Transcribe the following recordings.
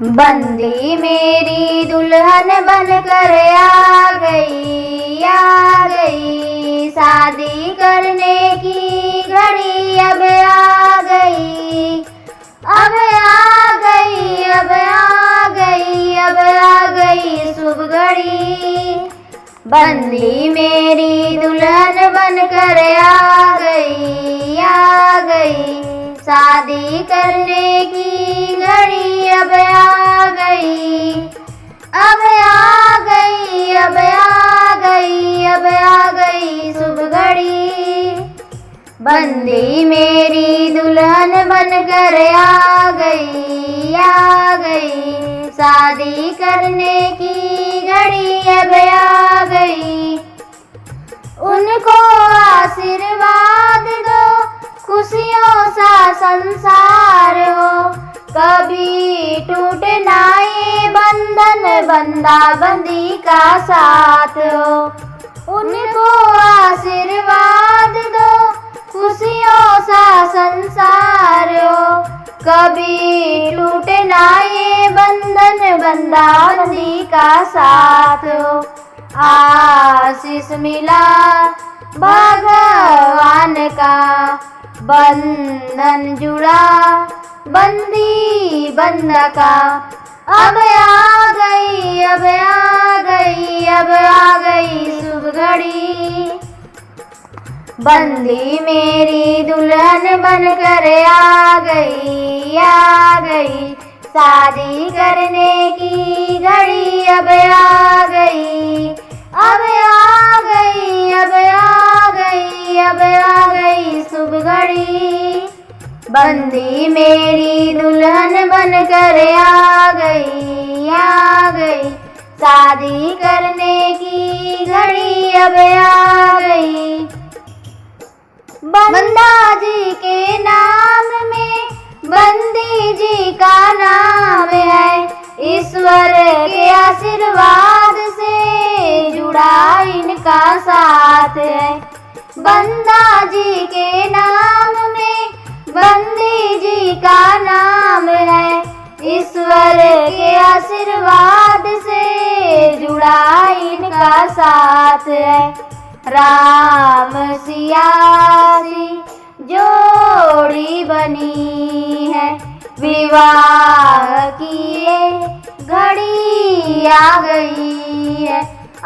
बंदी मेरी दुल्हन बनकर आ गई, शादी करने की घड़ी अब आ गई, अब आ गई, अब आ गई, अब आ गई शुभ घड़ी। बंदी मेरी दुल्हन बनकर आ गई, शादी करने की घड़ी अब आ गई, अब आ गई, अब आ गई, अब आ गई शुभ घड़ी। बंदी मेरी दुल्हन बनकर आ गई, शादी करने की घड़ी अब आ गई। उनको आशीर्वाद दो, खुशियों सा संसार हो, कभी टूटे ना ये बंधन, बंदा बंदी का साथ हो। उनको आशीर्वाद दो, खुशियों सा संसार हो, कभी टूटे ना ये बंधन, बंदा बंदी का साथ हो। आशीष मिला भगवान का, बंधन जुड़ा बंदी बंदा का। अब आ गई, अब आ गई, अब आ गई शुभ घड़ी। बंदी मेरी दुल्हन बनकर आ गई, शादी करने की घड़ी अब आ गई, अब आ गई, अब आ गई, अब आ गई शुभ घड़ी। बंदी मेरी दुल्हन बनकर आ गई, शादी करने की घड़ी अब आ गई। बंदा जी के नाम में बंदी जी का नाम है, ईश्वर के आशीर्वाद से जुड़ा इनका साथ है। बंदा जी के नाम में बंदी जी का नाम है, ईश्वर के आशीर्वाद से जुड़ा इनका साथ है। राम सिया सी जोड़ी बनी है, विवाह की ये घड़ी आ गई है।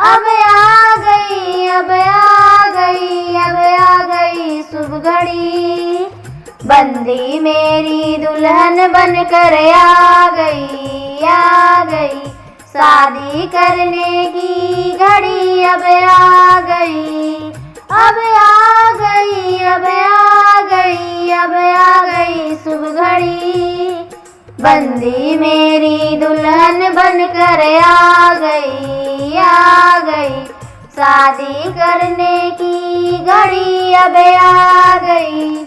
अब आ गई, अब आ गई, अब आ गई शुभ घड़ी। बंदी मेरी दुल्हन बनकर आ गई, शादी करने की घड़ी अब आ गई, अब आ गई, अब आ गई, अब आ गई शुभ घड़ी। बंदी मेरी दुल्हन बनकर आ गई, शादी करने की घड़ी अब आ गई।